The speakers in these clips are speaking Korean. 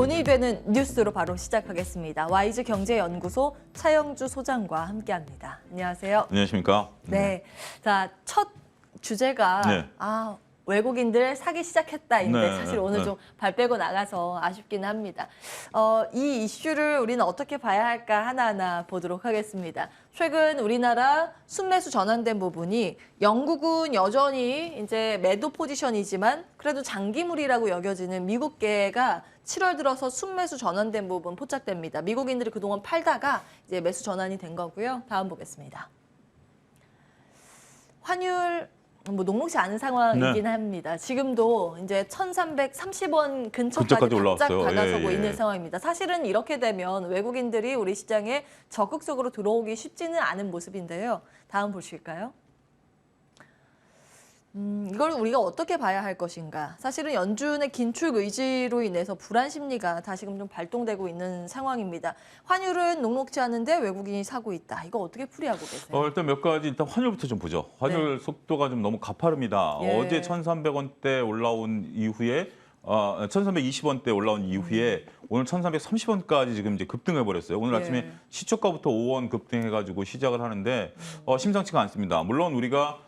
돈이 되는 뉴스로 바로 시작하겠습니다. 와이즈 경제연구소 차영주 소장과 함께합니다. 안녕하세요. 안녕하십니까? 네, 자, 첫 주제가 네. 외국인들 사기 시작했다인데 네, 사실 네, 오늘 네. 좀 발 빼고 나가서 아쉽긴 합니다. 이 이슈를 우리는 어떻게 봐야 할까 하나하나 보도록 하겠습니다. 최근 우리나라 순매수 전환된 부분이 영국은 여전히 이제 매도 포지션이지만 그래도 장기물이라고 여겨지는 미국계가 7월 들어서 순매수 전환된 부분 포착됩니다. 미국인들이 그동안 팔다가 이제 매수 전환이 된 거고요. 다음 보겠습니다. 환율 녹록지 않은 상황이긴 합니다. 지금도 이제 1,330원 근처까지 바짝 올라왔어요. 다가서고 예. 있는 상황입니다. 사실은 이렇게 되면 외국인들이 우리 시장에 적극적으로 들어오기 쉽지는 않은 모습인데요. 다음 보실까요? 이걸 우리가 어떻게 봐야 할 것인가. 사실은 연준의 긴축 의지로 인해서 불안 심리가 다시금 좀 발동되고 있는 상황입니다. 환율은 녹록지 않은데 외국인이 사고 있다. 이거 어떻게 풀이하고 계세요? 일단 몇 가지 일단 환율부터 좀 보죠. 환율 속도가 좀 너무 가파릅니다. 예. 어제 1,300원대 올라온 이후에 1,320원대 올라온 이후에 오늘 1,330원까지 지금 이제 급등해 버렸어요. 오늘 아침에 시초가부터 5원 급등해가지고 시작을 하는데 심상치가 않습니다. 물론 우리가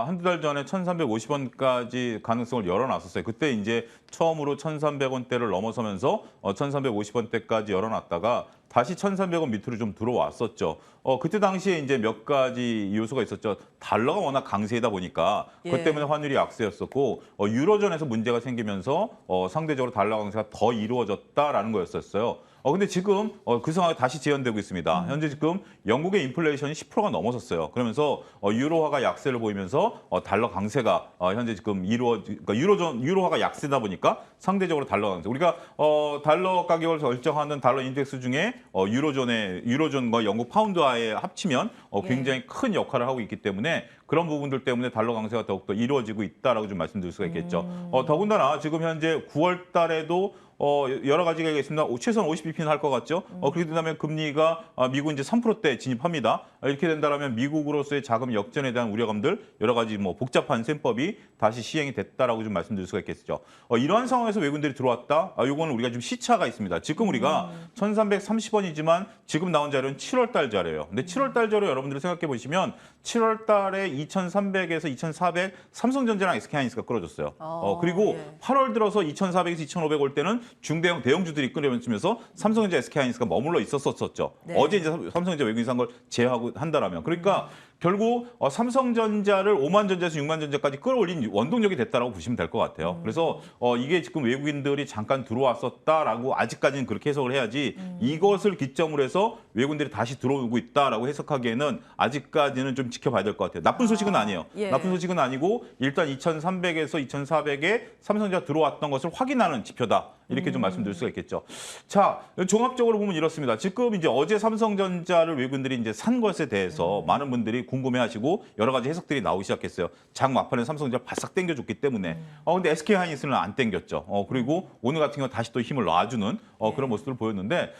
한두 달 전에 1,350원까지 가능성을 열어놨었어요. 그때 이제 처음으로 1,300원대를 넘어서면서 1,350원대까지 열어놨다가 다시 1,300원 밑으로 좀 들어왔었죠. 그때 당시에 이제 몇 가지 요소가 있었죠. 달러가 워낙 강세이다 보니까 그것 때문에 환율이 약세였었고 유로존에서 문제가 생기면서 상대적으로 달러 강세가 더 이루어졌다라는 거였었어요. 근데 지금 그 상황이 다시 재현되고 있습니다. 현재 지금 영국의 인플레이션이 10%가 넘어섰어요. 그러면서 유로화가 약세를 보이면서 달러 강세가 현재 지금 그러니까 유로화가 약세다 보니까 상대적으로 달러 강세. 우리가 달러 가격을 결정하는 달러 인덱스 중에 유로존과 영국 파운드와의 합치면 굉장히 큰 역할을 하고 있기 때문에 그런 부분들 때문에 달러 강세가 더욱더 이루어지고 있다라고 좀 말씀드릴 수가 있겠죠. 더군다나 지금 현재 9월 달에도 여러 가지가 있습니다. 최소한 50bp는 할 것 같죠. 그렇게 된다면 금리가 미국 이제 3%대 진입합니다. 이렇게 된다면 미국으로서의 자금 역전에 대한 우려감들 여러 가지 뭐 복잡한 셈법이 다시 시행이 됐다라고 좀 말씀드릴 수가 있겠죠. 이러한 상황에서 외국인들이 들어왔다. 이거는 우리가 좀 시차가 있습니다. 지금 우리가 1,330원이지만 지금 나온 자료는 7월 달 자료예요. 근데 7월 달 자료 여러분들이 생각해 보시면 7월 달에 2,300에서 2,400 삼성전자랑 SK하이닉스가 끌어줬어요. 그리고 8월 들어서 2,400에서 2,500 올 때는 중대형 대형주들이 끌어면서 삼성전자, SK하이닉스가 머물러 있었었죠. 네. 어제 이제 삼성전자 외국인 산 걸 제외하고 한다라면 그러니까 결국 삼성전자를 5만 전자에서 6만 전자까지 끌어올린 원동력이 됐다라고 보시면 될 것 같아요. 그래서 이게 지금 외국인들이 잠깐 들어왔었다라고 아직까지는 그렇게 해석을 해야지 이것을 기점으로 해서 외국인들이 다시 들어오고 있다라고 해석하기에는 아직까지는 좀 지켜봐야 될 것 같아요. 나쁜 소식은 아니에요. 예. 나쁜 소식은 아니고 일단 2,300에서 2,400에 삼성전자 들어왔던 것을 확인하는 지표다. 이렇게 좀 말씀드릴 수가 있겠죠. 자, 종합적으로 보면 이렇습니다. 지금 이제 어제 삼성전자를 외국인들이 이제 산 것에 대해서 많은 분들이 궁금해하시고 여러 가지 해석들이 나오기 시작했어요. 장 막판에 삼성전자 바싹 당겨줬기 때문에. 근데 SK하이닉스는 안 당겼죠. 그리고 오늘 같은 경우 다시 또 힘을 놔주는 그런 모습들을 보였는데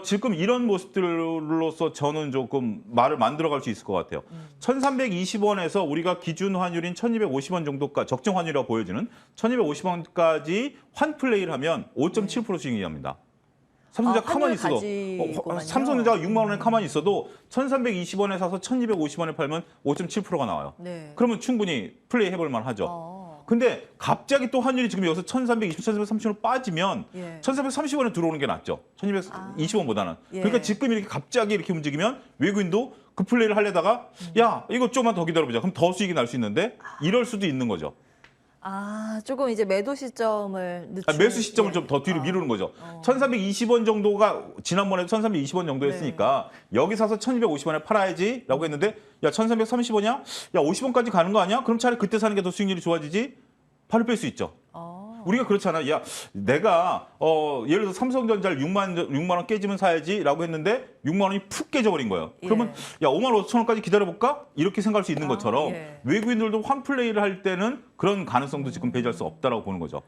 지금 이런 모습들로서 저는 조금 말을 만들어갈 수 있을 것 같아요. 1,320원에서 우리가 기준 환율인 1,250원 정도까지 적정 환율이라고 보여지는 1,250원까지 환 플레이를 하면 5.7% 수익이합니다. 삼성전자 가만히 있어도 삼성전자가 6만 원에 가만히 있어도 1,320원에 사서 1,250원에 팔면 5.7%가 나와요. 네. 그러면 충분히 플레이 해볼 만하죠. 근데 갑자기 또 환율이 지금 여기서 1,320, 1,330원 빠지면 1,330원에 들어오는 게 낫죠. 1,220원보다는. 그러니까 지금 이렇게 갑자기 이렇게 움직이면 외국인도 그 플레이를 하려다가 야 이거 좀만 더 기다려보자. 그럼 더 수익이 날 수 있는데 이럴 수도 있는 거죠. 조금 이제 매도 시점을 늦추는. 매수 시점을 좀 더 뒤로 미루는 거죠. 1,320원 정도가 지난번에 1,320원 정도 했으니까 여기 사서 1,250원에 팔아야지라고 했는데 야 1,330원이야? 야 50원까지 가는 거 아니야? 그럼 차라리 그때 사는 게 더 수익률이 좋아지지? 팔을 뺄 수 있죠. 우리가 그렇잖아. 야, 내가 예를 들어서 삼성전자를 6만 원 깨지면 사야지라고 했는데 6만 원이 푹 깨져버린 거예요. 그러면 야 5만 5천 원까지 기다려볼까? 이렇게 생각할 수 있는 것처럼 외국인들도 환 플레이를 할 때는 그런 가능성도 지금 배제할 수 없다라고 보는 거죠.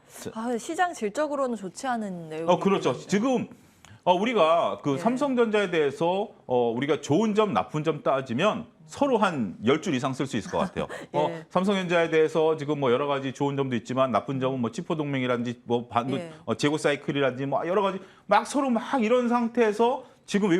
시장 질적으로는 좋지 않은 내용. 그렇죠. 지금 우리가 그 예. 삼성전자에 대해서 우리가 좋은 점, 나쁜 점 따지면 서로 한 10줄 이상 쓸 수 있을 것 같아요. 예. 삼성전자에 대해서 지금 뭐 여러 가지 좋은 점도 있지만 나쁜 점은 뭐 치포 동맹이라든지 뭐 예. 재고 사이클이라든지 뭐 여러 가지 막 서로 막 이런 상태에서 지금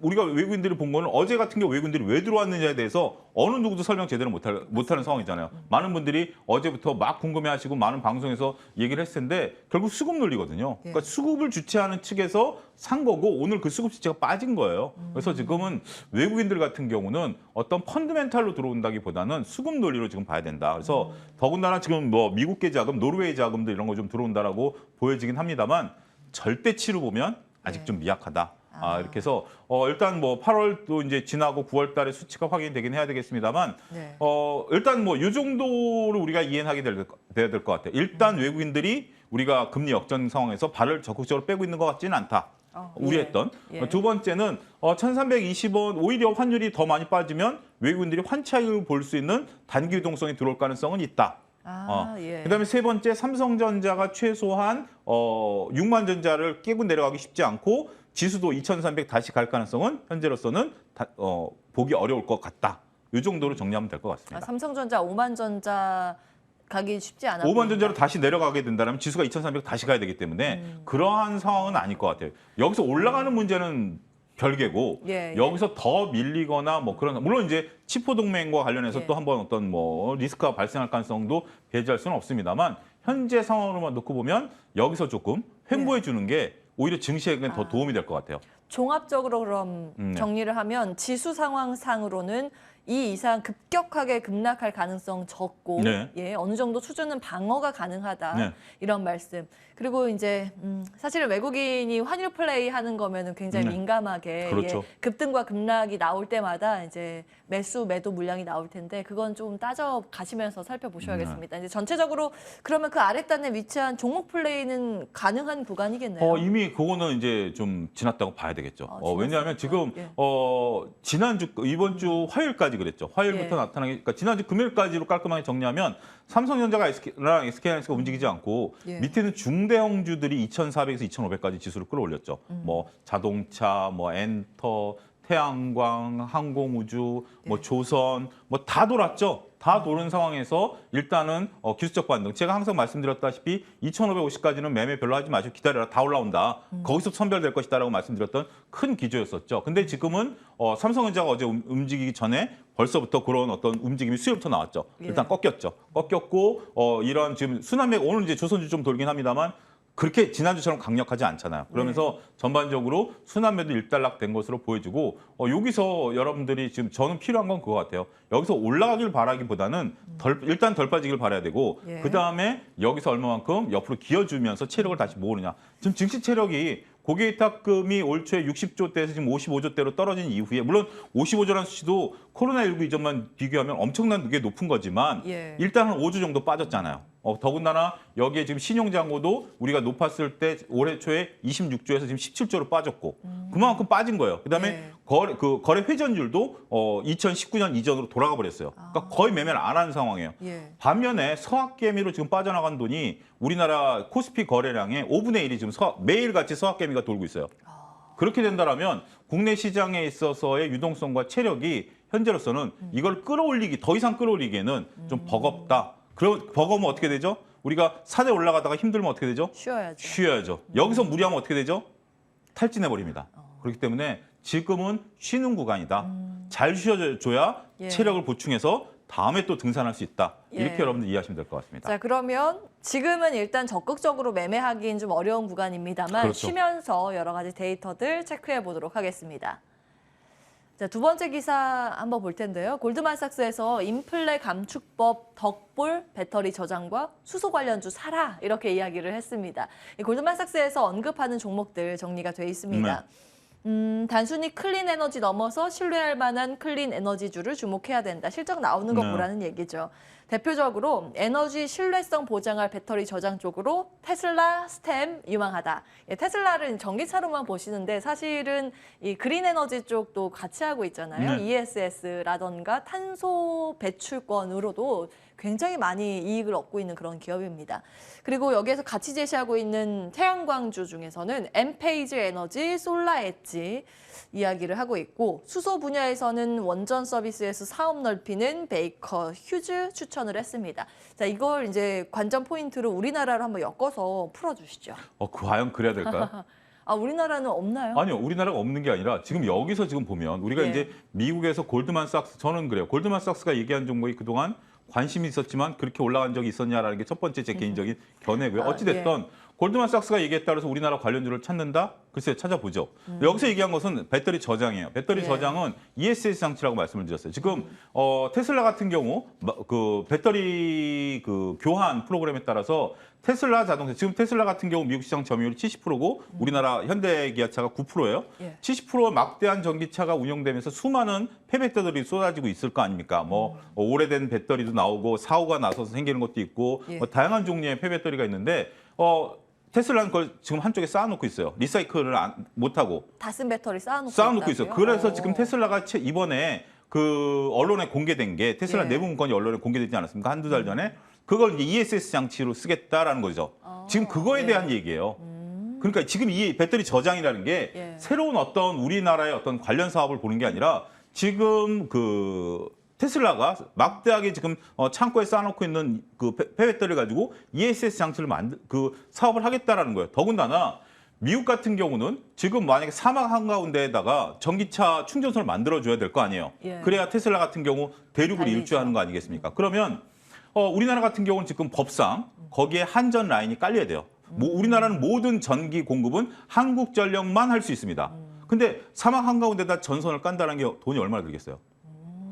우리가 외국인들이 본 거는 어제 같은 경우 외국인들이 왜 들어왔느냐에 대해서 어느 누구도 설명 제대로 못하는 상황이잖아요. 많은 분들이 어제부터 막 궁금해하시고 많은 방송에서 얘기를 했을 텐데 결국 수급 논리거든요. 그러니까 수급을 주최하는 측에서 산 거고 오늘 그 수급 주체가 빠진 거예요. 그래서 지금은 외국인들 같은 경우는 어떤 펀드멘탈로 들어온다기보다는 수급 논리로 지금 봐야 된다. 그래서 더군다나 지금 뭐 미국계 자금, 노르웨이 자금들 이런 거 좀 들어온다라고 보여지긴 합니다만 절대치로 보면 아직 좀 미약하다. 이렇게 해서 일단 뭐 8월도 이제 지나고 9월 달에 수치가 확인되긴 해야 되겠습니다만 네. 일단 뭐 이 정도로 우리가 이해하게 돼야 될 것 같아요. 일단 외국인들이 우리가 금리 역전 상황에서 발을 적극적으로 빼고 있는 것 같지는 않다. 우려했던. 예. 두 번째는 1,320원 오히려 환율이 더 많이 빠지면 외국인들이 환차익을 볼 수 있는 단기 유동성이 들어올 가능성은 있다. 예. 그다음에 세 번째 삼성전자가 최소한 6만 전자를 깨고 내려가기 쉽지 않고 지수도 2,300 다시 갈 가능성은 현재로서는 보기 어려울 것 같다. 이 정도로 정리하면 될 것 같습니다. 삼성전자 5만 전자 가기 쉽지 않아 5만 전자로 다시 내려가게 된다면 지수가 2,300 다시 가야 되기 때문에 그러한 상황은 아닐 것 같아요. 여기서 올라가는 문제는 별개고 예. 여기서 더 밀리거나 뭐 그런 물론 이제 치포 동맹과 관련해서 예. 또 한번 어떤 뭐 리스크가 발생할 가능성도 배제할 수는 없습니다만 현재 상황으로만 놓고 보면 여기서 조금 횡보해 주는 게 오히려 증시에는 더 도움이 될 것 같아요. 종합적으로 그럼 네. 정리를 하면 지수 상황상으로는 이 이상 급격하게 급락할 가능성 적고 네. 예, 어느 정도 수준은 방어가 가능하다. 네. 이런 말씀. 그리고 이제 사실은 외국인이 환율 플레이 하는 거면은 굉장히 네. 민감하게 그렇죠. 예, 급등과 급락이 나올 때마다 이제 매도 물량이 나올 텐데 그건 좀 따져 가시면서 살펴보셔야겠습니다. 이제 전체적으로 그러면 그 아랫단에 위치한 종목 플레이는 가능한 구간이겠네요. 이미 그거는 이제 좀 지났다고 봐야 되겠죠. 지났습니까? 왜냐하면 지금 예. 지난주 이번 주 화요일까지 그랬죠. 화요일부터 예. 나타나게 그러니까 지난주 금요일까지로 깔끔하게 정리하면 삼성전자가 SK랑 SK하이닉스가 움직이지 않고 예. 밑에는 중대형주들이 2,400에서 2,500까지 지수를 끌어올렸죠. 뭐 자동차, 뭐 엔터, 태양광, 항공우주, 뭐 조선, 뭐 다 돌았죠. 다 도는 상황에서 일단은 기술적 반등. 제가 항상 말씀드렸다시피 2,550까지는 매매 별로 하지 마시고 기다려라. 다 올라온다. 거기서 선별될 것이다라고 말씀드렸던 큰 기조였었죠. 근데 지금은 삼성전자가 어제 움직이기 전에 벌써부터 그런 어떤 움직임이 수요부터 나왔죠. 일단 예. 꺾였죠. 꺾였고 이런 지금 순환매가 오늘 이제 조선주 좀 돌긴 합니다만 그렇게 지난주처럼 강력하지 않잖아요. 그러면서 전반적으로 순환매도 일단락된 것으로 보여지고 여기서 여러분들이 지금 저는 필요한 건 그거 같아요. 여기서 올라가길 바라기보다는 일단 덜 빠지길 바라야 되고 예. 그다음에 여기서 얼마만큼 옆으로 기어주면서 체력을 다시 모으느냐. 지금 증시 체력이 고객위탁금이 올 초에 60조 대에서 지금 55조 대로 떨어진 이후에 물론 55조라는 수치도 코로나19 이전만 비교하면 엄청나게 높은 거지만 예. 일단 한 5조 정도 빠졌잖아요. 더군다나 여기에 지금 신용장고도 우리가 높았을 때 올해 초에 26조에서 지금 17조로 빠졌고 그만큼 빠진 거예요. 그다음에 예. 거래 회전율도 2019년 이전으로 돌아가 버렸어요. 그러니까 거의 매매를 안 하는 상황이에요. 예. 반면에 서학개미로 지금 빠져나간 돈이 우리나라 코스피 거래량의 5분의 1이 지금 매일같이 서학개미가 돌고 있어요. 그렇게 된다면 국내 시장에 있어서의 유동성과 체력이 현재로서는 이걸 더 이상 끌어올리기에는 좀 버겁다. 버거우면 어떻게 되죠? 우리가 산에 올라가다가 힘들면 어떻게 되죠? 쉬어야죠. 여기서 무리하면 어떻게 되죠? 탈진해버립니다. 그렇기 때문에 지금은 쉬는 구간이다. 잘 쉬어줘야 예. 체력을 보충해서 다음에 또 등산할 수 있다. 이렇게 예. 여러분들 이해하시면 될 것 같습니다. 자, 그러면 지금은 일단 적극적으로 매매하기는 좀 어려운 구간입니다만 그렇죠. 쉬면서 여러 가지 데이터들 체크해 보도록 하겠습니다. 자, 두 번째 기사 한번 볼 텐데요. 골드만삭스에서 인플레 감축법 덕볼 배터리 저장과 수소 관련주 사라 이렇게 이야기를 했습니다. 이 골드만삭스에서 언급하는 종목들 정리가 돼 있습니다. 단순히 클린 에너지 넘어서 신뢰할 만한 클린 에너지주를 주목해야 된다. 실적 나오는 거 네. 보라는 얘기죠. 대표적으로 에너지 신뢰성 보장할 배터리 저장 쪽으로 테슬라, 스템 유망하다. 예, 테슬라를 전기차로만 보시는데 사실은 이 그린 에너지 쪽도 같이 하고 있잖아요. 네. ESS라던가 탄소 배출권으로도 굉장히 많이 이익을 얻고 있는 그런 기업입니다. 그리고 여기에서 같이 제시하고 있는 태양광주 중에서는 엠페이즈 에너지, 솔라 엣지 이야기를 하고 있고 수소 분야에서는 원전 서비스에서 사업 넓히는 베이커 휴즈 추천을 했습니다. 자, 이걸 이제 관전 포인트로 우리나라로 한번 엮어서 풀어주시죠. 과연 그래야 될까요? 아, 우리나라는 없나요? 아니요, 우리나라가 없는 게 아니라 지금 여기서 지금 보면 우리가 예. 이제 미국에서 골드만삭스, 저는 그래요. 골드만삭스가 얘기한 종목이 그동안 관심이 있었지만 그렇게 올라간 적이 있었냐라는 게 첫 번째 제 개인적인 견해고요. 어찌됐든 골드만삭스가 얘기에 따라서 우리나라 관련주를 찾는다? 글쎄요, 찾아보죠. 여기서 얘기한 것은 배터리 저장이에요. 배터리 예. 저장은 ESS 장치라고 말씀을 드렸어요. 지금 테슬라 같은 경우 그 배터리 그 교환 프로그램에 따라서 테슬라 자동차, 지금 테슬라 같은 경우 미국 시장 점유율이 70%고 우리나라 현대기아차가 9%예요. 예. 70% 막대한 전기차가 운영되면서 수많은 폐배터리들이 쏟아지고 있을 거 아닙니까? 뭐 오래된 배터리도 나오고 사고가 나서서 생기는 것도 있고 예. 뭐 다양한 종류의 폐배터리가 있는데 테슬라는 그걸 지금 한쪽에 쌓아놓고 있어요. 리사이클을 못하고 다 쓴 배터리 쌓아놓고 있어요. 있다고요? 그래서 지금 테슬라가 이번에 그 언론에 공개된 게 테슬라 예. 내부 문건이 언론에 공개되지 않았습니까? 한두 달 전에. 그걸 이제 ESS 장치로 쓰겠다라는 거죠. 지금 그거에 예. 대한 얘기예요. 그러니까 지금 이 배터리 저장이라는 게 예. 새로운 어떤 우리나라의 어떤 관련 사업을 보는 게 아니라 지금 그 테슬라가 막대하게 지금 창고에 쌓아놓고 있는 그 폐배터리를 가지고 ESS 장치를 그 사업을 하겠다라는 거예요. 더군다나 미국 같은 경우는 지금 만약에 사막 한가운데에다가 전기차 충전소를 만들어줘야 될 거 아니에요. 예. 그래야 테슬라 같은 경우 대륙을 달리죠. 일주하는 거 아니겠습니까? 그러면 우리나라 같은 경우는 지금 법상 거기에 한전 라인이 깔려야 돼요. 우리나라는 모든 전기 공급은 한국전력만 할 수 있습니다. 근데 사막 한가운데다 전선을 깐다는 게 돈이 얼마나 들겠어요?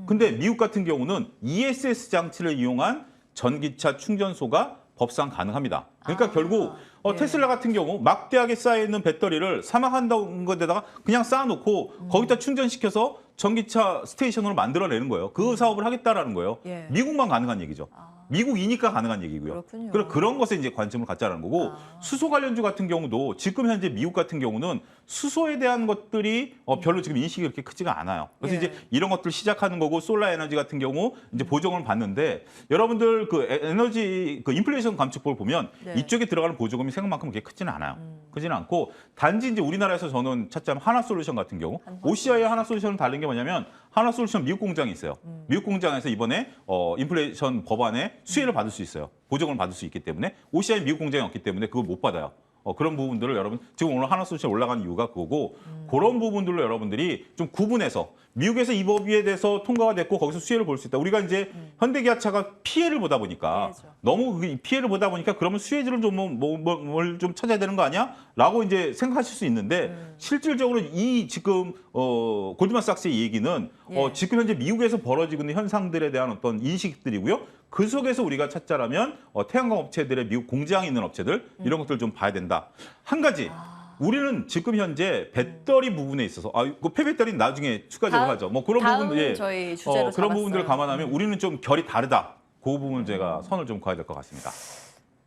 근데 미국 같은 경우는 ESS 장치를 이용한 전기차 충전소가 법상 가능합니다. 그러니까 결국 예. 테슬라 같은 경우 막대하게 쌓여있는 배터리를 사막 한가운데다가 그냥 쌓아놓고 거기다 충전시켜서 전기차 스테이션으로 만들어내는 거예요. 그 사업을 하겠다라는 거예요. 예. 미국만 가능한 얘기죠. 미국이니까 가능한 얘기고요. 그렇군요. 그런 것에 이제 관심을 갖자는 거고 수소 관련주 같은 경우도 지금 현재 미국 같은 경우는 수소에 대한 것들이 별로 지금 인식이 그렇게 크지가 않아요. 그래서 예. 이제 이런 것들 시작하는 거고 솔라 에너지 같은 경우 이제 보조금을 받는데 여러분들 그 에너지 그 인플레이션 감축법을 보면 네. 이쪽에 들어가는 보조금이 생각만큼 그렇게 크지는 않아요. 크지는 않고 단지 이제 우리나라에서 저는 찾자면 하나솔루션 같은 경우 OCI의 하나솔루션은 다른 게 뭐냐면 하나솔루션 미국 공장이 있어요. 미국 공장에서 이번에 인플레이션 법안에 수혜를 받을 수 있어요. 보조금을 받을 수 있기 때문에 OCI 미국 공장이 없기 때문에 그걸 못 받아요. 그런 부분들을 여러분 지금 오늘 하나솔루션 올라가는 이유가 그거고 그런 부분들로 여러분들이 좀 구분해서 미국에서 이 법에 대해서 통과가 됐고 거기서 수혜를 볼 수 있다. 우리가 이제 현대기아차가 피해를 보다 보니까 피해죠. 너무 그 피해를 보다 보니까 그러면 수혜주를 좀 뭘 좀 찾아야 되는 거 아니야?라고 이제 생각하실 수 있는데 실질적으로 이 지금 골드만삭스의 얘기는 예. 지금 현재 미국에서 벌어지고 있는 현상들에 대한 어떤 인식들이고요. 그 속에서 우리가 찾자라면 태양광 업체들의 미국 공장이 있는 업체들 이런 것들 좀 봐야 된다. 한 가지. 우리는 지금 현재 배터리 부분에 있어서 그 폐배터리는 나중에 추가적으로 하죠. 뭐 그런 다음 부분들 저희 주제로 그런 잡았어요. 부분들을 감안하면 우리는 좀 결이 다르다. 그 부분을 제가 선을 좀 그어야 될 것 같습니다.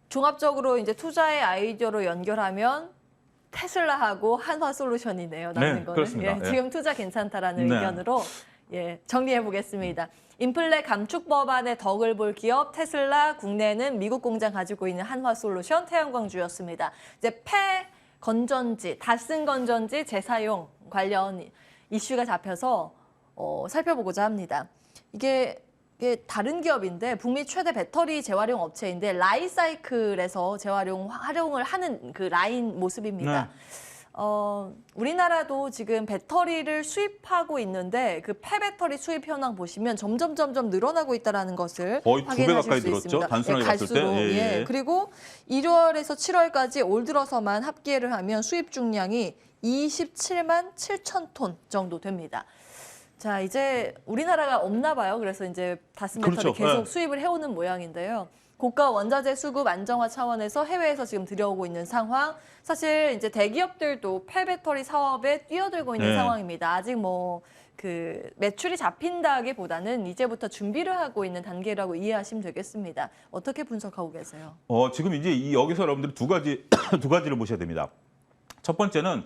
종합적으로 이제 투자의 아이디어로 연결하면 테슬라하고 한화솔루션이네요. 남는 네, 거는. 그렇습니다. 예, 예. 지금 투자 괜찮다라는 네. 의견으로 정리해 보겠습니다. 인플레 감축 법안의 덕을 볼 기업 테슬라, 국내는 미국 공장 가지고 있는 한화솔루션, 태양광주였습니다. 이제 건전지, 다 쓴 건전지 재사용 관련 이슈가 잡혀서 살펴보고자 합니다. 이게 다른 기업인데 북미 최대 배터리 재활용 업체인데 라이사이클에서 활용을 하는 그 라인 모습입니다. 네. 우리나라도 지금 배터리를 수입하고 있는데 그 폐배터리 수입 현황 보시면 점점 늘어나고 있다는 것을 거의 2배 확인하실 가까이 수 늘었죠? 있습니다. 단순하게 봤을 때. 갈수록, 예. 그리고 1월에서 7월까지 올 들어서만 합계를 하면 수입 중량이 27만 7천 톤 정도 됩니다. 자, 이제 우리나라가 없나 봐요. 그래서 이제 다스메탈을 그렇죠. 계속 네. 수입을 해오는 모양인데요. 고가 원자재 수급 안정화 차원에서 해외에서 지금 들여오고 있는 상황. 사실 이제 대기업들도 폐배터리 사업에 뛰어들고 있는 네. 상황입니다. 아직 뭐 그 매출이 잡힌다기보다는 이제부터 준비를 하고 있는 단계라고 이해하시면 되겠습니다. 어떻게 분석하고 계세요? 지금 이제 여기서 여러분들이 두 가지 두 가지를 보셔야 됩니다. 첫 번째는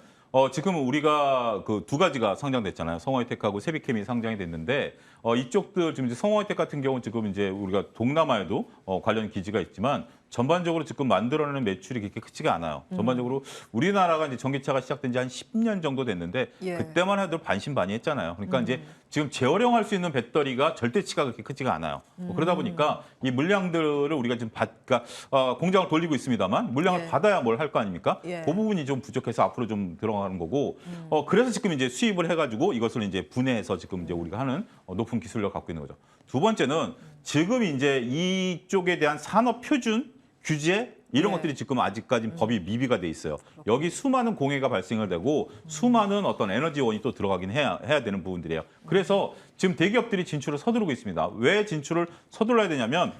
지금 우리가 그 두 가지가 상장됐잖아요. 성화이텍하고 세비캠이 상장이 됐는데 이쪽들 지금 이제 성화이텍 같은 경우는 지금 이제 우리가 동남아에도 관련 기지가 있지만 전반적으로 지금 만들어내는 매출이 그렇게 크지가 않아요. 전반적으로 우리나라가 이제 전기차가 시작된 지 한 10년 정도 됐는데 예. 그때만 해도 반신반의했잖아요. 그러니까 이제 지금 재활용할 수 있는 배터리가 절대치가 그렇게 크지가 않아요. 그러다 보니까 이 물량들을 우리가 지금 그러니까 공장을 돌리고 있습니다만 물량을 예. 받아야 뭘 할 거 아닙니까? 예. 그 부분이 좀 부족해서 앞으로 좀 들어가는 거고 그래서 지금 이제 수입을 해가지고 이것을 이제 분해해서 지금 이제 우리가 하는 높은 기술력을 갖고 있는 거죠. 두 번째는 지금 이제 이쪽에 대한 산업 표준 규제 이런 네. 것들이 지금 아직까지 법이 미비가 돼 있어요. 여기 수많은 공해가 발생을 되고 수많은 어떤 에너지원이 또 들어가긴 해야 되는 부분들이에요. 그래서 지금 대기업들이 진출을 서두르고 있습니다. 왜 진출을 서둘러야 되냐면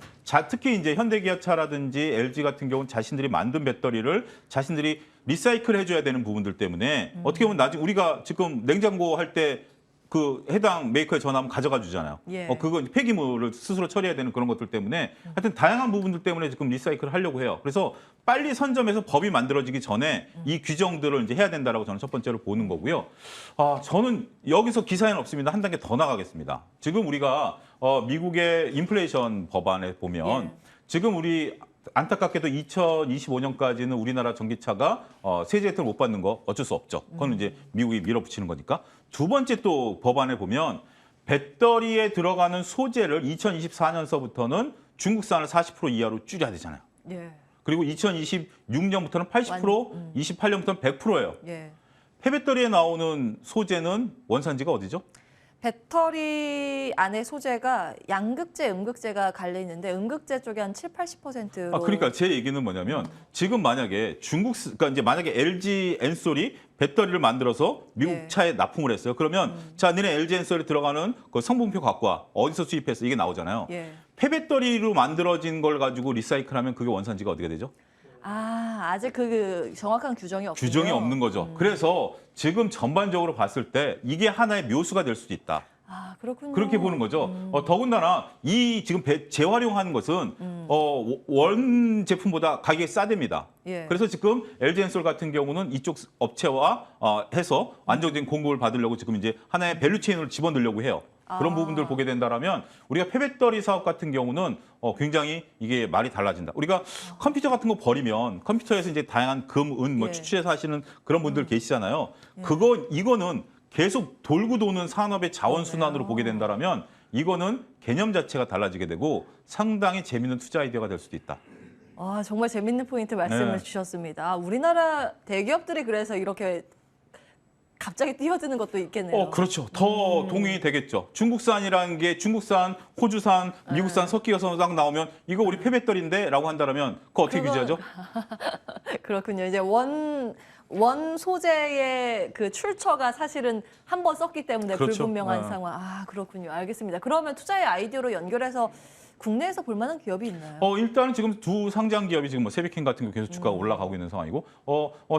특히 이제 현대기아차라든지 LG 같은 경우는 자신들이 만든 배터리를 자신들이 리사이클 해줘야 되는 부분들 때문에 어떻게 보면 나중에 우리가 지금 냉장고 할 때 그 해당 메이커에 전화하면 가져가 주잖아요. 예. 그거 폐기물을 스스로 처리해야 되는 그런 것들 때문에 하여튼 다양한 부분들 때문에 지금 리사이클을 하려고 해요. 그래서 빨리 선점해서 법이 만들어지기 전에 이 규정들을 이제 해야 된다라고 저는 첫 번째로 보는 거고요. 저는 여기서 기사에는 없습니다. 한 단계 더 나가겠습니다. 지금 우리가 미국의 인플레이션 법안에 보면 예. 지금 우리 안타깝게도 2025년까지는 우리나라 전기차가 세제 혜택을 못 받는 거 어쩔 수 없죠. 그건 이제 미국이 밀어붙이는 거니까. 두 번째 또 법안에 보면 배터리에 들어가는 소재를 2024년서부터는 중국산을 40% 이하로 줄여야 되잖아요. 예. 그리고 2026년부터는 80%, 28년부터는 100%예요. 예. 폐배터리에 나오는 소재는 원산지가 어디죠? 배터리 안에 소재가 양극재, 음극재가 갈려 있는데 음극재 쪽에 한 7, 80%로 그러니까 제 얘기는 뭐냐면 지금 만약에 그러니까 이제 만약에 LG 엔솔이 배터리를 만들어서 미국 예. 차에 납품을 했어요. 그러면 자, 너네 LG 엔솔에 들어가는 그 성분표 갖고 와. 어디서 수입했어? 이게 나오잖아요. 예. 폐배터리로 만들어진 걸 가지고 리사이클하면 그게 원산지가 어떻게 되죠? 아직 그 정확한 규정이 없군요. 규정이 없는 거죠. 그래서 지금 전반적으로 봤을 때 이게 하나의 묘수가 될 수도 있다. 그렇군요. 그렇게 보는 거죠. 더군다나 이 지금 재활용하는 것은 원 제품보다 가격이 싸됩니다. 예. 그래서 지금 LG엔솔 같은 경우는 이쪽 업체와 해서 안정적인 공급을 받으려고 지금 이제 하나의 밸류체인으로 집어넣으려고 해요. 그런 부분들 보게 된다라면 우리가 폐배터리 사업 같은 경우는 굉장히 이게 말이 달라진다. 우리가 컴퓨터 같은 거 버리면 컴퓨터에서 이제 다양한 금, 은 뭐 예. 추출해서 하시는 그런 분들 계시잖아요. 이거는 계속 돌고 도는 산업의 자원 순환으로 보게 된다라면 이거는 개념 자체가 달라지게 되고 상당히 재밌는 투자 아이디어가 될 수도 있다. 정말 재밌는 포인트 말씀을 네. 주셨습니다. 우리나라 대기업들이 그래서 이렇게 갑자기 뛰어드는 것도 있겠네요. 그렇죠. 더 동의이 되겠죠. 중국산이라는 게 중국산, 호주산, 미국산 섞여서 딱 나오면 이거 우리 폐배터리인데 라고 한다면 그거 어떻게 규제하죠? 그렇군요. 이제 원 소재의 그 출처가 사실은 한 번 썼기 때문에 그렇죠. 불분명한 상황. 그렇군요. 알겠습니다. 그러면 투자의 아이디어로 연결해서 국내에서 볼 만한 기업이 있나요? 일단은 지금 두 상장 기업이 지금 뭐 세비캠 같은 게 계속 주가가 올라가고 있는 상황이고,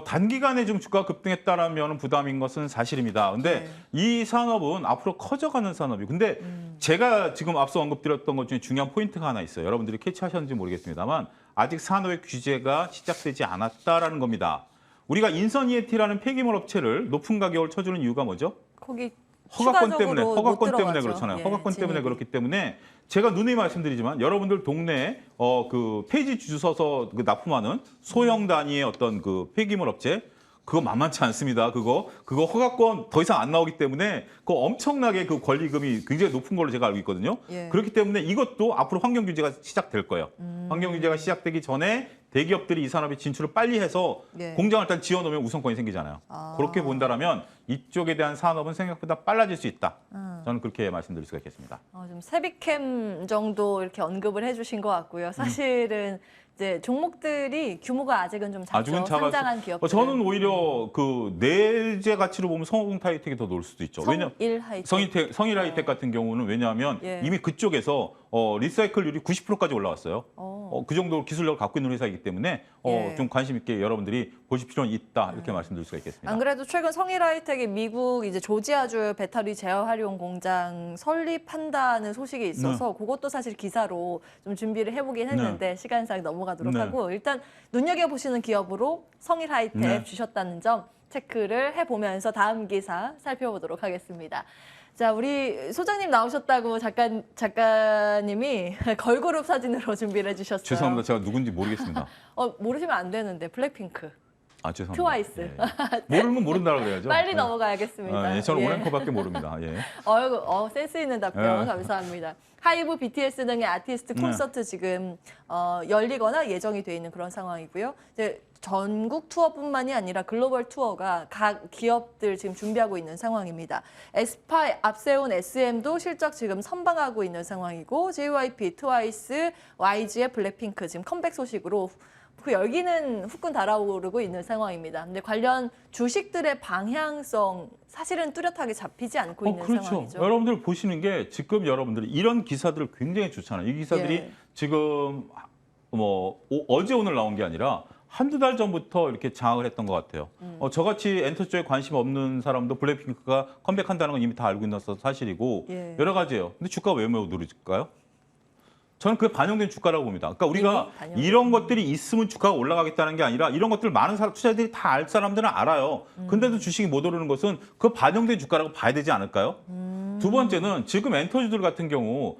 단기간에 좀 주가가 급등했다라면 부담인 것은 사실입니다. 근데 이 산업은 앞으로 커져가는 산업이. 근데 제가 지금 앞서 언급드렸던 것 중에 중요한 포인트가 하나 있어요. 여러분들이 캐치하셨는지 모르겠습니다만 아직 산업의 규제가 시작되지 않았다라는 겁니다. 우리가 인선 EAT라는 폐기물 업체를 높은 가격을 쳐주는 이유가 뭐죠? 거기 허가권 때문에 추가적으로 못 때문에 들어가죠. 그렇잖아요. 예, 허가권 때문에 진입이. 그렇기 때문에 제가 누누이 말씀드리지만 여러분들 동네에 그 폐지 주소 써서 그 납품하는 소형 단위의 어떤 그 폐기물 업체 그거 만만치 않습니다. 그거 허가권 더 이상 안 나오기 때문에 그 엄청나게 그 권리금이 굉장히 높은 걸로 제가 알고 있거든요. 예. 그렇기 때문에 이것도 앞으로 환경 규제가 시작될 거예요. 환경 규제가 시작되기 전에 대기업들이 이 산업에 진출을 빨리 해서 예. 공장을 일단 지어놓으면 우선권이 생기잖아요. 그렇게 본다라면 이쪽에 대한 산업은 생각보다 빨라질 수 있다. 저는 그렇게 말씀드릴 수가 있겠습니다. 좀 세비캠 정도 이렇게 언급을 해주신 것 같고요. 사실은 이제 종목들이 규모가 아직은 좀 작죠. 아직은 상장한 기업들. 저는 오히려 그 내재 가치로 보면 성하이텍이 더 놓을 수도 있죠. 성일 하이텍 같은 경우는 왜냐하면 예. 이미 그쪽에서 리사이클률이 90%까지 올라왔어요. 그 정도 기술력을 갖고 있는 회사이기 때문에 예. 좀 관심 있게 여러분들이 보실 필요는 있다 이렇게 말씀드릴 수가 있겠습니다. 안 그래도 최근 성일하이텍이 미국 이제 조지아주 배터리 재활용 공장 설립한다는 소식이 있어서 그것도 사실 기사로 좀 준비를 해보긴 했는데 시간상 넘어가도록 하고 일단 눈여겨보시는 기업으로 성일하이텍 주셨다는 점 체크를 해보면서 다음 기사 살펴보도록 하겠습니다. 자, 우리 소장님 나오셨다고 작가님이 걸그룹 사진으로 준비를 해주셨어요. 죄송합니다. 제가 누군지 모르겠습니다. 모르시면 안 되는데 블랙핑크. 아, 죄송합니다. 트와이스. 예. 모르면 모른다고 그래야죠. 빨리 넘어가야겠습니다. 저는 오랭커밖에 모릅니다. 예. 센스 있는 답변 감사합니다. 하이브, BTS 등의 아티스트 콘서트 지금 열리거나 예정이 돼 있는 그런 상황이고요. 이제 전국 투어뿐만이 아니라 글로벌 투어가 각 기업들 지금 준비하고 있는 상황입니다. 에스파 앞세운 SM도 실적 지금 선방하고 있는 상황이고 JYP, 트와이스, YG의 블랙핑크 지금 컴백 소식으로 그 열기는 후끈 달아오르고 있는 상황입니다. 근데 관련 주식들의 방향성 사실은 뚜렷하게 잡히지 않고 있는 그렇죠. 상황이죠. 여러분들 보시는 게 지금 여러분들이 이런 기사들 굉장히 좋잖아요. 이 기사들이 지금 어제 오늘 나온 게 아니라 한두 달 전부터 이렇게 장악을 했던 것 같아요. 저같이 엔터 쪽에 관심 없는 사람도 블랙핑크가 컴백한다는 건 이미 다 알고 있는 사실이고 여러 가지예요. 근데 주가가 왜 오르실까요? 저는 그게 반영된 주가라고 봅니다. 그러니까 우리가 이런 것들이 있으면 주가가 올라가겠다는 게 아니라 이런 것들을 많은 투자자들이 다 알 사람들은 알아요. 근데도 주식이 못 오르는 것은 그 반영된 주가라고 봐야 되지 않을까요? 두 번째는 지금 엔터주들 같은 경우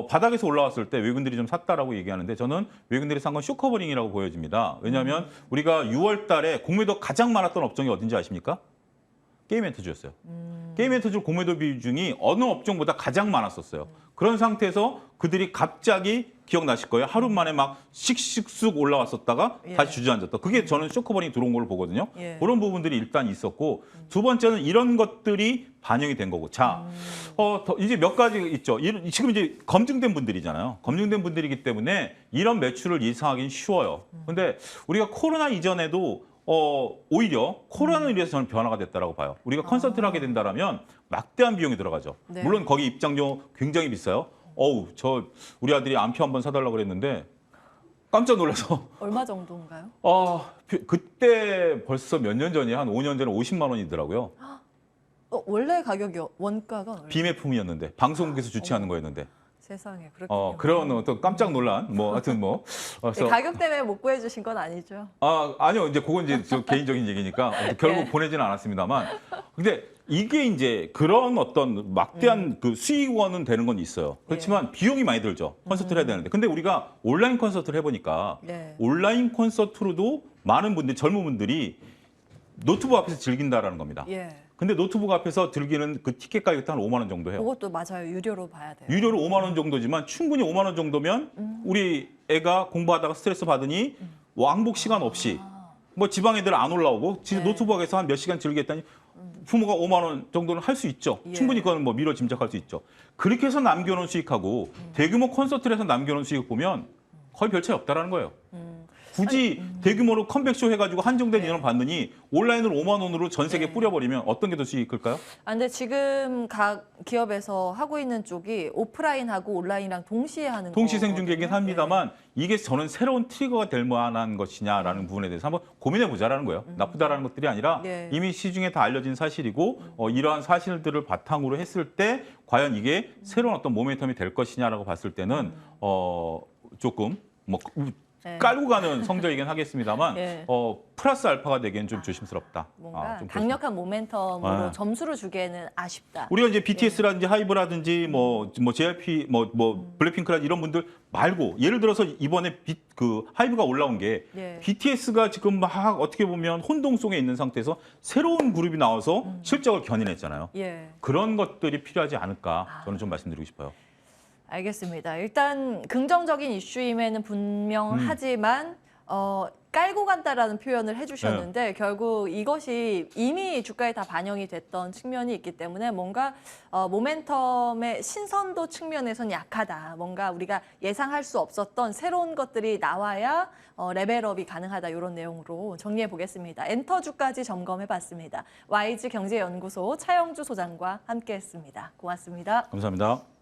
바닥에서 올라왔을 때 외국인들이 좀 샀다라고 얘기하는데 저는 외국인들이 산 건 쇼커버링이라고 보여집니다. 왜냐하면 우리가 6월 달에 공매도 가장 많았던 업종이 어딘지 아십니까? 게임 엔터주였어요. 게임 엔터주 공매도 비중이 어느 업종보다 가장 많았었어요. 그런 상태에서 그들이 갑자기 기억나실 거예요. 하루 만에 막 씩씩쑥 올라왔었다가 다시 주저앉았다. 그게 저는 쇼커버링이 들어온 걸로 보거든요. 그런 부분들이 일단 있었고 두 번째는 이런 것들이 반영이 된 거고. 자, 이제 몇 가지 있죠. 지금 이제 검증된 분들이잖아요. 검증된 분들이기 때문에 이런 매출을 예상하기는 쉬워요. 근데 우리가 코로나 이전에도 오히려 코로나로 인해서 저는 변화가 됐다라고 봐요. 우리가 콘서트를 하게 된다라면 막대한 비용이 들어가죠. 물론 거기 입장료 굉장히 비싸요. 우리 아들이 암표 한번 사달라고 그랬는데 깜짝 놀라서. 얼마 정도인가요? 그때 벌써 몇 년 전이야. 한 5년 전에 50만 원이더라고요. 원래 가격이 원가가 얼마예요? 비매품이었는데 방송국에서 주최하는 거였는데. 세상에 그렇군요. 그런 또 깜짝 놀란 하여튼 그래서 가격 때문에 못 구해주신 건 아니죠? 아니요. 이제 그건 이제 저 개인적인 얘기니까 결국 보내지는 않았습니다만. 근데 이게 이제 그런 어떤 막대한 그 수익원은 되는 건 있어요. 그렇지만 비용이 많이 들죠. 콘서트를 해야 되는데. 근데 우리가 온라인 콘서트를 해보니까 온라인 콘서트로도 많은 분들, 젊은 분들이 노트북 앞에서 즐긴다라는 겁니다. 근데 노트북 앞에서 즐기는 그 티켓 가격도 한 5만 원 정도 해요. 그것도 맞아요. 유료로 봐야 돼요. 유료로 5만 원 정도지만 충분히 5만 원 정도면 우리 애가 공부하다가 스트레스 받으니 왕복 시간 없이 지방 애들 안 올라오고 노트북에서 한 몇 시간 즐기겠다니 부모가 5만 원 정도는 할 수 있죠. 충분히 그건 미뤄 짐작할 수 있죠. 그렇게 해서 남겨놓은 수익하고 대규모 콘서트를 해서 남겨놓은 수익 보면 거의 별 차이 없다라는 거예요. 굳이 대규모로 컴백쇼 해가지고 한정된 인원을 받느니 온라인으로 5만 원으로 전 세계에 뿌려버리면 어떤 게 더 수익일까요? 근데 지금 각 기업에서 하고 있는 쪽이 오프라인하고 온라인이랑 동시에 하는 동시 생중계이긴 합니다만 이게 저는 새로운 트리거가 될 만한 것이냐라는 부분에 대해서 한번 고민해 보자라는 거예요. 나쁘다라는 것들이 아니라 이미 시중에 다 알려진 사실이고 이러한 사실들을 바탕으로 했을 때 과연 이게 새로운 어떤 모멘텀이 될 것이냐라고 봤을 때는 조금 깔고 가는 성적이긴 하겠습니다만 플러스 알파가 되기엔 좀 조심스럽다. 뭔가 강력한 모멘텀으로 점수를 주기에는 아쉽다. 우리가 이제 BTS라든지 하이브라든지 JYP 블랙핑크라든지 이런 분들 말고 예를 들어서 이번에 하이브가 올라온 게 BTS가 지금 막 어떻게 보면 혼동 속에 있는 상태에서 새로운 그룹이 나와서 실적을 견인했잖아요. 그런 것들이 필요하지 않을까 저는 좀 말씀드리고 싶어요. 알겠습니다. 일단 긍정적인 이슈임에는 분명하지만 깔고 간다라는 표현을 해주셨는데 결국 이것이 이미 주가에 다 반영이 됐던 측면이 있기 때문에 뭔가 모멘텀의 신선도 측면에선 약하다. 뭔가 우리가 예상할 수 없었던 새로운 것들이 나와야 레벨업이 가능하다. 이런 내용으로 정리해 보겠습니다. 엔터주까지 점검해 봤습니다. YG 경제연구소 차영주 소장과 함께했습니다. 고맙습니다. 감사합니다.